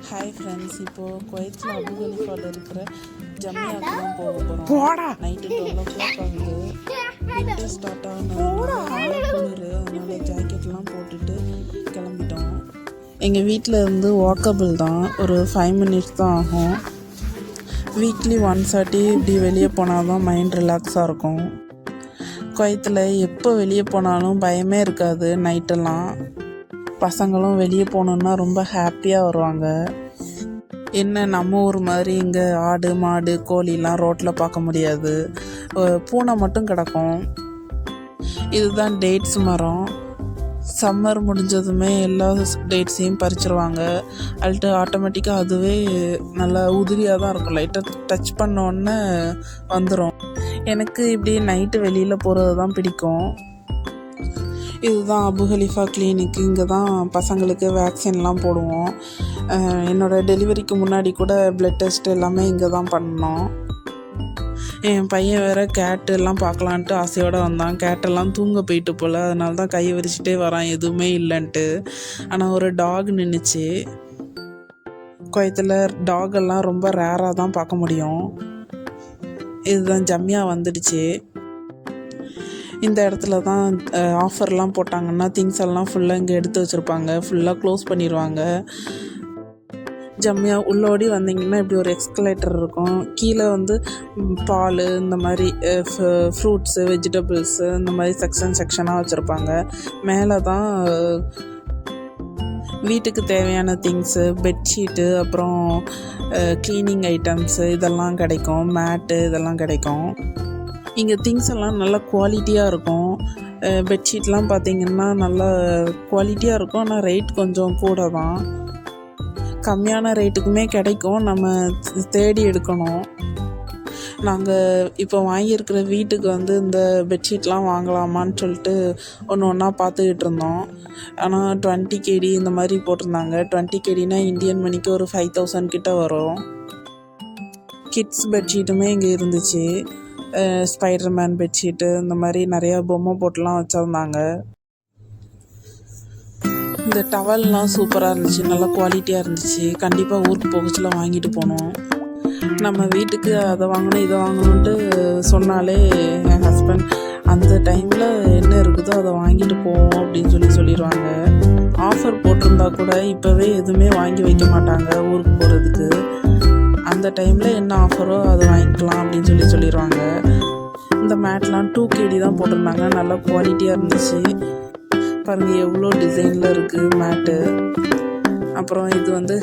Hi friends, இப்போது குவைத்தில் அபு கலிஃபாவில் இருக்கிற ஜம்மியாவுக்கு தான் போக போகிறோம். நைட்டு 12 ஆகுது. வின்டர் ஸ்டார்ட் ஆனதுனால குளிர், அதனால் ஜாக்கெட்லாம் போட்டுட்டு கிளம்பிட்டோம். எங்கள் வீட்டில் இருந்து வாக்கபிள் தான், ஒரு 5 மினிட்ஸ் தான் ஆகும். வீக்லி 130 இப்படி வெளியே போனால் தான் மைண்ட் ரிலாக்ஸாக இருக்கும். குவைத்தில் எப்போ வெளியே போனாலும் பயமே இருக்காது. நைட்டெல்லாம் பசங்களும் வெளியே போகணுன்னா ரொம்ப ஹாப்பியாக வருவாங்க. என்ன நம்ம ஊர் மாதிரி இங்கே ஆடு மாடு கோழிலாம் ரோட்டில் பார்க்க முடியாது. பூனை மட்டும் கிடக்கும். இதுதான் டேட்ஸ் மரம். சம்மர் முடிஞ்சதுமே எல்லா டேட்ஸையும் பறிச்சிருவாங்க. அல்ட்டு ஆட்டோமேட்டிக்காக அதுவே நல்லா உதிரியாக தான் இருக்கும். லைட்டாக டச் பண்ணோன்னே வந்துடும். எனக்கு இப்படி நைட்டு வெளியில் போகிறது தான் பிடிக்கும். இதுதான் அபு கலிஃபா கிளினிக்கு. இங்கே தான் பசங்களுக்கு வேக்சின்லாம் போடுவோம். என்னோடய டெலிவரிக்கு முன்னாடி கூட ப்ளட் டெஸ்ட் எல்லாமே இங்கே தான் பண்ணோம். என் பையன் வேறு கேட்டு எல்லாம் பார்க்கலான்ட்டு ஆசையோடு வந்தான். கேட்டெல்லாம் தூங்க போயிட்டு போல், அதனால தான் கையை விரிச்சிட்டே வரான், எதுவுமே இல்லைன்ட்டு. ஆனால் ஒரு டாக் நின்றுச்சு. குவைத்தில் டாகெல்லாம் ரொம்ப ரேராக தான் பார்க்க முடியும். இதுதான் ஜம்மியா வந்துடுச்சு. இந்த இடத்துல தான் ஆஃபர்லாம் போட்டாங்கன்னா திங்ஸ் எல்லாம் ஃபுல்லாக இங்கே எடுத்து வச்சுருப்பாங்க. ஃபுல்லாக க்ளோஸ் பண்ணிடுவாங்க. ஜம்மியா உள்ளோடி வந்தீங்கன்னா இப்படி ஒரு எக்ஸ்கலேட்டர் இருக்கும். கீழே வந்து பால், இந்த மாதிரி ஃப்ரூட்ஸு, வெஜிடபிள்ஸு, இந்த மாதிரி செக்ஷனாக வச்சுருப்பாங்க. மேலே தான் வீட்டுக்கு தேவையான திங்ஸு, பெட்ஷீட்டு, அப்புறம் க்ளீனிங் ஐட்டம்ஸு இதெல்லாம் கிடைக்கும். மேட்டு இதெல்லாம் கிடைக்கும். இங்கே திங்ஸ் எல்லாம் நல்லா குவாலிட்டியாக இருக்கும். பெட்ஷீட்லாம் பார்த்திங்கன்னா நல்லா குவாலிட்டியாக இருக்கும். ஆனால் ரேட் கொஞ்சம் கூட தான். கம்மியான ரேட்டுக்குமே கிடைக்கும், நம்ம தேடி எடுக்கணும். நாங்கள் இப்போ வாங்கியிருக்கிற வீட்டுக்கு வந்து இந்த பெட்ஷீட்லாம் வாங்கலாமான்னு சொல்லிட்டு ஒன்று ஒன்றா பார்த்துக்கிட்டு இருந்தோம். ஆனால் 20 KD இந்த மாதிரி போட்டிருந்தாங்க. 20 KDனா இந்தியன் மணிக்கு ஒரு 5000 கிட்ட வரும். கிட்ஸ் பெட்ஷீட்டுமே இங்கே இருந்துச்சு. ஸ்பைடர்மேன் பெட்ஷீட்டு, இந்த மாதிரி நிறையா பொம்மை போட்டுலாம் வச்சுருந்தாங்க. இந்த டவல்லாம் சூப்பராக இருந்துச்சு, நல்லா குவாலிட்டியாக இருந்துச்சு. கண்டிப்பாக ஊருக்கு போகச்சுல வாங்கிட்டு போனோம். நம்ம வீட்டுக்கு அதை வாங்கணும் இதை வாங்கணுன்ட்டு சொன்னாலே என் ஹஸ்பண்ட் அந்த டைமில் என்ன இருக்குதோ அதை வாங்கிட்டு போவோம் அப்படின்னு சொல்லிடுவாங்க. ஆஃபர் போட்டிருந்தா கூட இப்போவே எதுவுமே வாங்கி வைக்க மாட்டாங்க ஊருக்கு போகிறதுக்கு. அந்த டைமில் என்ன ஆஃபரோ அதை வாங்கிக்கலாம் அப்படின்னு சொல்லிடுவாங்க. இந்த மேட்லாம் 2 KD தான் போட்டிருந்தாங்க. நல்லா குவாலிட்டியாக இருந்துச்சு. பாருங்கள் எவ்வளோ டிசைனில் இருக்குது மேட்டு. அப்புறம் இது வந்து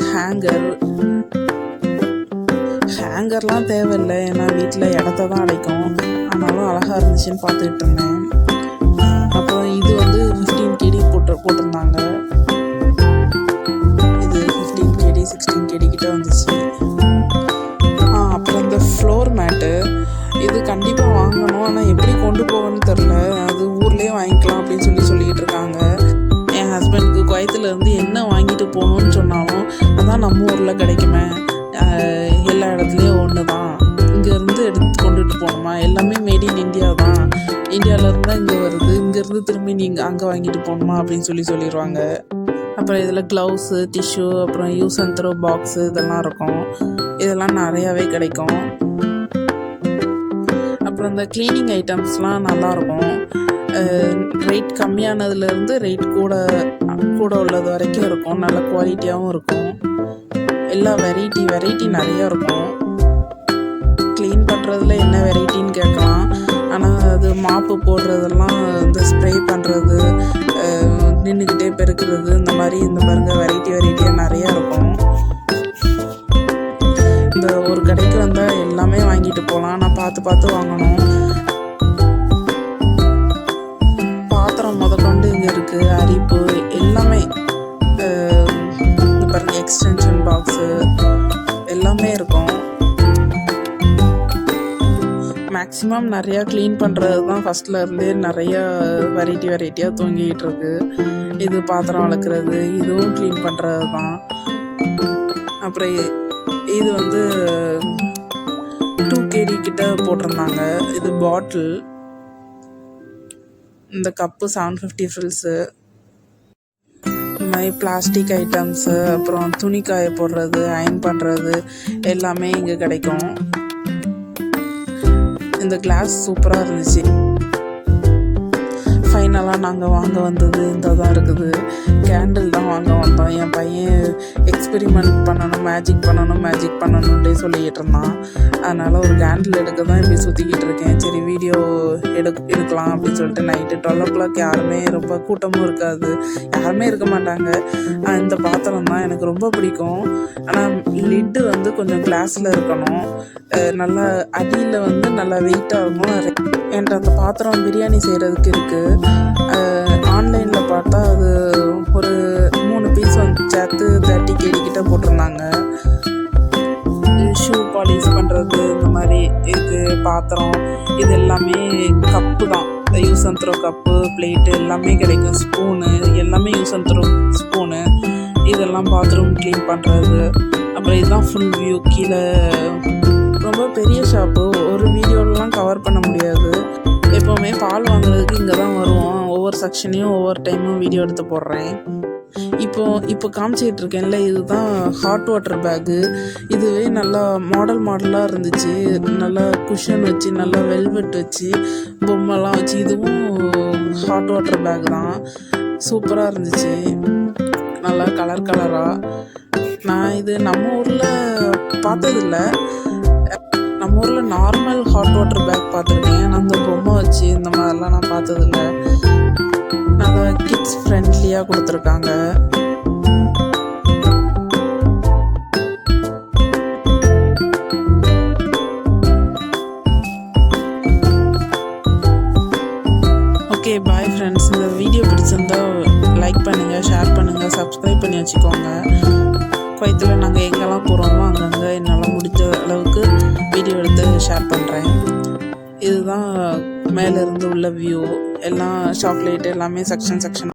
ஹேங்கர்லாம் தேவையில்லை, ஏன்னா வீட்டில் இடத்த தான் அடைக்கும். ஆனாலும் அழகாக இருந்துச்சுன்னு பார்த்துக்கிட்டு இருந்தேன். அப்புறம் இது வந்து 15 KD போட்டிருந்தாங்க. இது 15 KD 16 KD கிட்ட வந்துச்சு. அப்புறம் இந்த ஃப்ளோர் மேட்டு, இது கண்டிப்பாக வாங்கணும். ஆனால் எப்படி கொண்டு போகணும்னு தெரில. அது ஊர்லேயே வாங்கிக்கலாம் அப்படின்னு சொல்லிக்கிட்டு இருக்காங்க. என் ஹஸ்பண்டுக்கு குவைத்திலேருந்து என்ன வாங்கிட்டு போகணுன்னு சொன்னாலும் அதான் நம்ம ஊரில் கிடைக்குமே, எல்லா இடத்துலையும் ஒன்று தான், இங்கேருந்து எடுத்து கொண்டுட்டு போகணுமா, எல்லாமே மேட் இன் இந்தியா தான், இந்தியாவிலேருந்து தான் இங்கே வருது, இங்கேருந்து திரும்பி நீங்கள் அங்கே வாங்கிட்டு போகணுமா அப்படின்னு சொல்லிடுவாங்க. அப்புறம் இதில் க்ளவுஸு, டிஷ்யூ, அப்புறம் யூஸ் அண்ட் த்ரோ பாக்ஸு இதெல்லாம் இருக்கும். இதெல்லாம் நிறையாவே கிடைக்கும். அப்புறம் இந்த க்ளீனிங் ஐட்டம்ஸ்லாம் நல்லாயிருக்கும். ரேட் கம்மியானதுலேருந்து ரேட் கூட உள்ளது வரைக்கும் இருக்கும். நல்ல குவாலிட்டியாகவும் இருக்கும். எல்லா வெரைட்டி நிறையா இருக்கும். க்ளீன் பண்ணுறதுல என்ன வெரைட்டின்னு கேட்கலாம். ஆனால் அது மாப்பு போடுறதெல்லாம், இந்த ஸ்ப்ரே பண்ணுறது, நின்றுக்கிட்டே பெருக்கிறது, இந்த மாதிரி இந்த பாருங்க வெரைட்டியாக நிறையா இருக்கும். இந்த ஒரு கடைக்கு வந்தால் எல்லாமே வாங்கிட்டு போகலாம். நான் பார்த்து வாங்கணும். பாத்திரம் முதற்கொண்டு இங்கே இருக்குது. அரிப்பு எல்லாமே, இந்த பாருங்க எக்ஸ்டென்ஷன் பாக்ஸு எல்லாமே இருக்கும். மேக்ஸிமம் நிறையா க்ளீன் பண்ணுறது தான் ஃபஸ்ட்டில் இருந்தே நிறையா வெரைட்டியாக தூங்கிக்கிட்டு இருக்கு. இது பாத்திரம் வளர்க்குறது, இதுவும் க்ளீன் பண்ணுறது தான். அப்புறம் இது வந்து 2 KD கிட்ட போட்டிருந்தாங்க. இது பாட்டில். இந்த கப்பு 750 ஃபில்ஸு. மாதிரி பிளாஸ்டிக் ஐட்டம்ஸு, அப்புறம் துணி காய போடுறது, அயர்ன் பண்ணுறது எல்லாமே இங்கே கிடைக்கும். இந்த கிளாஸ் சூப்பராக இருந்துச்சு. ஃபைனலாக நாங்கள் வாங்க வந்தது இந்த தான் இருக்குது. கேண்டில் தான் வாங்க வந்தோம். என் பையன் எக்ஸ்பெரிமெண்ட் பண்ணணும், மேஜிக் பண்ணணுன்ட்டே சொல்லிக்கிட்டு இருந்தான். அதனால் ஒரு கேண்டில் எடுக்க தான் இப்படி சுற்றிக்கிட்டு இருக்கேன். சரி வீடியோ எடுக்கலாம் அப்படின்னு சொல்லிட்டு நைட்டு 12 o'clock யாருமே ரொம்ப கூட்டமும் இருக்காது, யாருமே இருக்க மாட்டாங்க. இந்த பாத்திரம் தான் எனக்கு ரொம்ப பிடிக்கும். ஆனால் லிட்டு வந்து கொஞ்சம் கிளாஸில் இருக்கணும், நல்லா அடியில் வந்து நல்லா வெயிட்டாக இருக்கும். என்கிட்ட அந்த பாத்திரம் பிரியாணி செய்கிறதுக்கு இருக்குது. ஆன்லைனில் பார்த்தா அது ஒரு 3 பீஸ் வந்து சேர்த்து 30 kg கிட்ட போட்டிருந்தாங்க. ஷூ பாலிஷ் பண்ணுறது இந்த மாதிரி இது பாத்திரம், இது எல்லாமே கப்பு தான். Use and throw cup, plate எல்லாமே கிடைக்கும். ஸ்பூனு எல்லாமே யூஸ் அண்ட் த்ரோ ஸ்பூனு, இதெல்லாம் பாத்ரூம் க்ளீன் பண்ணுறது. அப்புறம் இதுதான் ஃபுல் வியூ. கீழே ரொம்ப பெரிய ஷாப்பு, ஒரு வீடியோலலாம் கவர் பண்ண முடியாது. எப்போவுமே பால் வாங்குறதுக்கு இங்கே தான் வருவோம். ஒவ்வொரு செக்ஷனையும் ஒவ்வொரு டைமும் வீடியோ எடுத்து போடுறேன். இப்போ காமிச்சிக்கிட்டு இருக்கேன்ல, இதுதான் ஹாட் வாட்டர் பேக்கு. இதுவே நல்லா மாடலாக இருந்துச்சு. நல்லா குஷன் வச்சு, நல்லா வெல்வெட் வச்சு, பொம்மைலாம் வச்சு, இதுவும் ஹாட் வாட்டர் பேக் தான். சூப்பராக இருந்துச்சு, நல்லா கலராக. நான் இது நம்ம ஊரில் பார்த்ததில்ல. நம்ம ஊரில் நார்மல் ஹாட் வாட்டர் பேக் பார்த்துருக்கேன். ஆனால் அந்த பொம்மை வச்சு இந்த மாதிரிலாம் நான் பார்த்ததில்ல. நல்லா கிட்ஸ் ஃப்ரெண்ட்லியாக கொடுத்துருக்காங்க. Okay bye friends. இந்த வீடியோ பிடிச்சிருந்தா லைக் பண்ணுங்கள், ஷேர் பண்ணுங்கள், சப்ஸ்கிரைப் பண்ணி வச்சுக்கோங்க. குவைத்தில் நாங்கள் எங்கெல்லாம் போகிறோமோ அங்கங்கே என்னால் முடிஞ்ச அளவுக்கு வீடியோ எடுத்து ஷேர் பண்ணுறேன். இதுதான் மேலேருந்து உள்ள வியூ. எல்லாம் சாக்லேட் எல்லாமே செக்ஷன்